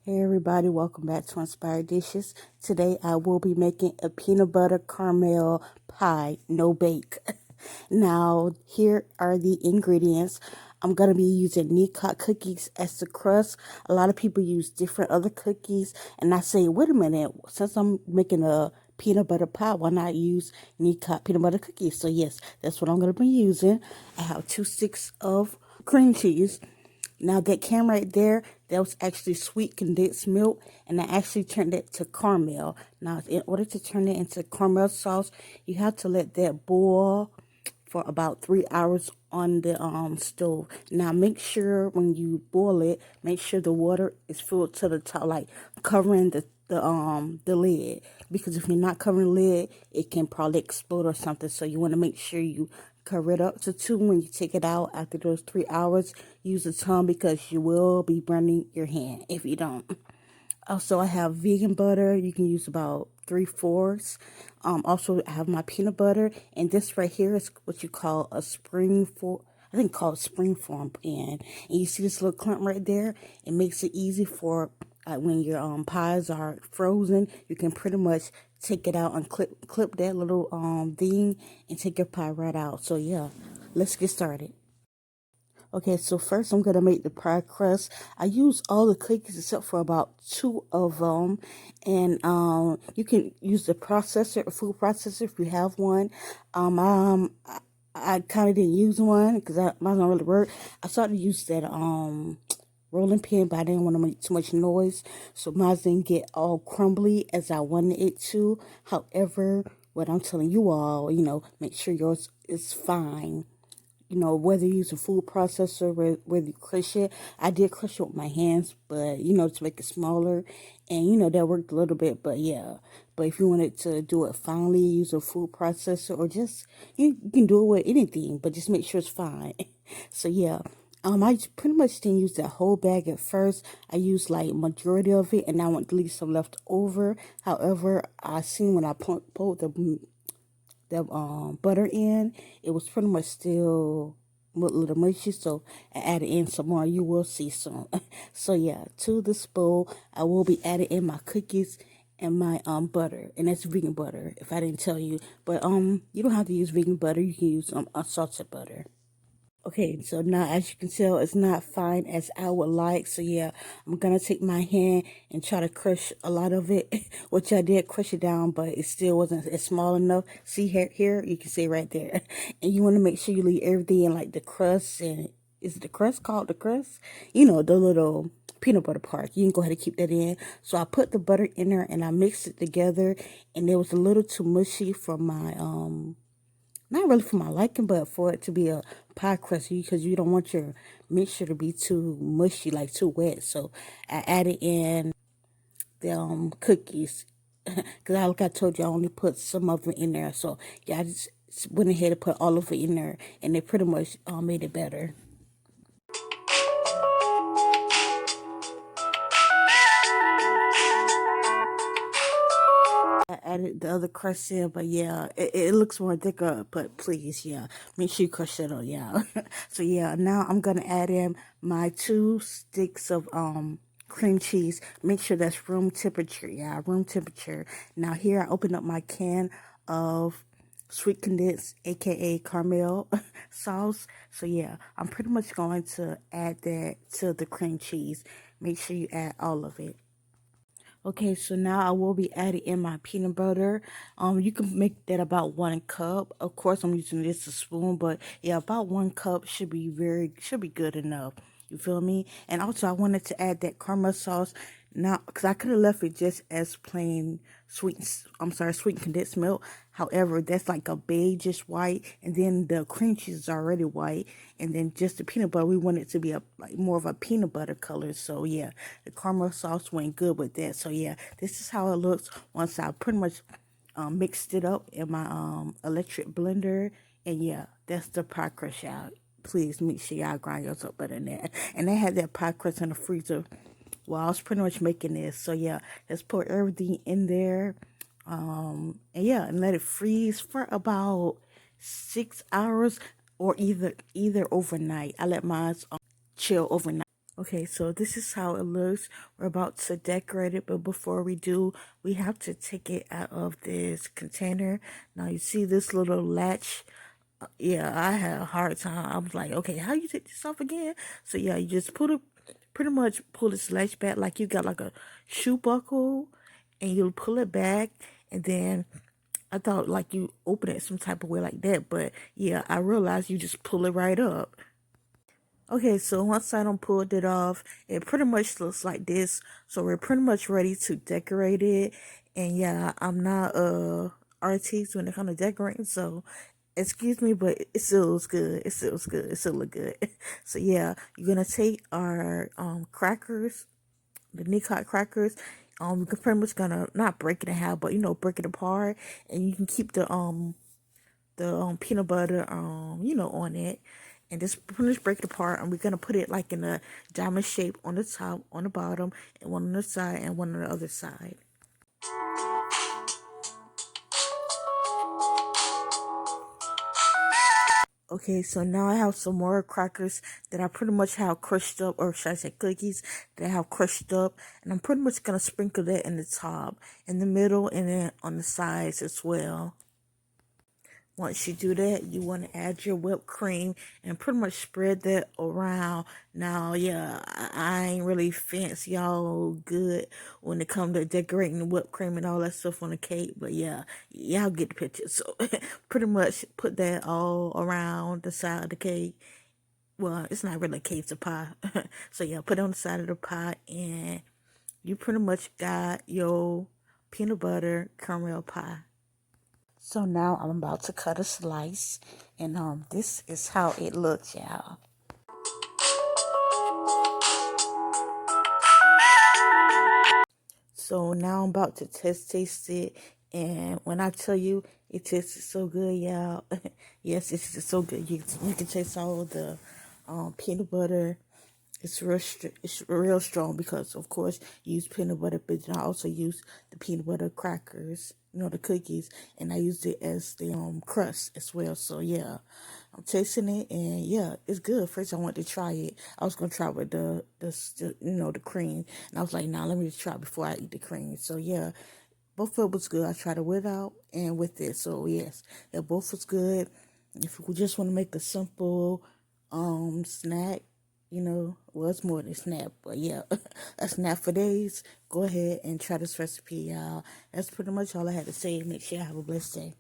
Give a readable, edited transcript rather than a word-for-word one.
Hey everybody, welcome back to Inspired Dishes. Today I will be making a peanut butter caramel pie, no bake. Now, here are the ingredients. I'm going to be using Nekot cookies as the crust. A lot of people use different other cookies, and I say, wait a minute, since I'm making a peanut butter pie, why not use Nekot peanut butter cookies? So yes, that's what I'm going to be using. I have 2 sticks of cream cheese. Now that can right there, that was actually sweet condensed milk, and I actually turned it to caramel. Now, in order to turn it into caramel sauce, you have to let that boil for about 3 hours on the stove. Now, make sure when you boil it, make sure the water is filled to the top, like covering the lid. Because if you're not covering the lid, it can probably explode or something. So you want to make sure you cover it up to 2 when you take it out after those 3 hours. Use a tongue because you will be burning your hand if you don't. Also, I have vegan butter. You can use about 3/4. Also, I have my peanut butter, and this right here is what you call a spring form. I think called spring form pan. And you see this little clump right there? It makes it easy for when your pies are frozen. You can pretty much take it out and clip that little thing and take your pie right out. So yeah, let's get started. Okay, so first I'm gonna make the pie crust. I use all the cookies except for about 2 of them, and you can use the processor, a food processor if you have one. I kind of didn't use one because mine don't really work. I started to use that rolling pin, but I didn't want to make too much noise, so mine didn't get all crumbly as I wanted it to. However, what I'm telling you all, make sure yours is fine. Whether you use a food processor, whether you crush it. I did crush it with my hands, but, to make it smaller. And, that worked a little bit, but yeah. But if you wanted to do it finely, use a food processor or just, you can do it with anything, but just make sure it's fine. So yeah. I pretty much didn't use that whole bag at first. I used like majority of it, and I want to leave some left over. However, I seen when I pulled the butter in, it was pretty much still a little mushy, so I added in some more. You will see some. So yeah, to this bowl, I will be adding in my cookies and my butter, and that's vegan butter. If I didn't tell you, but you don't have to use vegan butter. You can use unsalted butter. Okay, so now as you can tell, it's not fine as I would like. So yeah, I'm gonna take my hand and try to crush a lot of it, which I did crush it down, but it still wasn't as small enough. See here, you can see right there. And you want to make sure you leave everything in like the crust, and is the crust called the crust? The little peanut butter part. You can go ahead and keep that in. So I put the butter in there and I mixed it together, and it was a little too mushy for my not really for my liking, but for it to be a pie crust, because you don't want your mixture to be too mushy, like too wet. So I added in the cookies, because like I told you, I only put some of it in there. So yeah, I just went ahead and put all of it in there, and it pretty much made it better. I added the other crust in, but yeah, it looks more thicker, but please, yeah, make sure you crush it on, yeah. So yeah, now I'm gonna add in my 2 sticks of cream cheese. Make sure that's room temperature, yeah, room temperature. Now here I open up my can of sweet condensed, aka caramel sauce. So yeah, I'm pretty much going to add that to the cream cheese. Make sure you add all of it. Okay, so now I will be adding in my peanut butter. You can make that about 1 cup. Of course, I'm using this a spoon, but yeah, about 1 cup should be good enough. You feel me? And also, I wanted to add that caramel sauce now, because I could have left it just as plain sweet condensed milk. However, that's like a beigeish white, and then the cream cheese is already white, and then just the peanut butter, we want it to be like more of a peanut butter color. So yeah, the caramel sauce went good with that. So yeah, this is how it looks once I pretty much mixed it up in my electric blender. And yeah, that's the pie crust, y'all. Please make sure y'all grind yours up better than that. And I had that pie crust in the freezer while I was pretty much making this. So yeah, let's put everything in there. And yeah, and let it freeze for about 6 hours, or either overnight. I let mine chill overnight. Okay, so this is how it looks. We're about to decorate it, but before we do, we have to take it out of this container. Now you see this little latch. Yeah, I had a hard time. I was like, okay, how you take this off again? So yeah, you just pretty much pull this latch back like you got like a shoe buckle, and you'll pull it back, and then I thought like you open it some type of way like that, but yeah, I realized you just pull it right up. Okay, so once I done pulled it off, it pretty much looks like this. So we're pretty much ready to decorate it. And yeah, I'm not artist when it comes to decorating, so excuse me, but it still looks good. It still looks good. It still look good. So yeah, you're gonna take our crackers, the Nekot crackers. We're pretty much gonna not break it in half, but break it apart, and you can keep the peanut butter on it, and just finish break it apart, and we're gonna put it like in a diamond shape on the top, on the bottom, and one on the side and one on the other side. Okay, so now I have some more crackers that I pretty much have crushed up, or should I say cookies that I have crushed up, and I'm pretty much gonna sprinkle that in the top, in the middle, and then on the sides as well. Once you do that, you want to add your whipped cream and pretty much spread that around. Now, yeah, I ain't really fancy all good when it comes to decorating the whipped cream and all that stuff on the cake, but yeah, y'all get the picture. So, pretty much put that all around the side of the cake. Well, it's not really a cake, it's a pie. So, yeah, put it on the side of the pie, and you pretty much got your peanut butter caramel pie. So now I'm about to cut a slice, and this is how it looks, y'all. So now I'm about to taste it, and when I tell you it tastes so good, y'all, yes, it's just so good. You can taste all the peanut butter. It's real strong because, of course, you use peanut butter, but I also use the peanut butter crackers, the cookies, and I used it as the crust as well. So yeah, I'm tasting it, and yeah, it's good. First, I wanted to try it. I was gonna try with the cream, and I was like, nah, let me just try it before I eat the cream. So yeah, both of it was good. I tried it without and with it. So yes, yeah, both was good. If you just want to make a simple snack, well, it's more than a snack, but yeah, a snack for days, go ahead and try this recipe, y'all. That's pretty much all I had to say. Make sure you have a blessed day.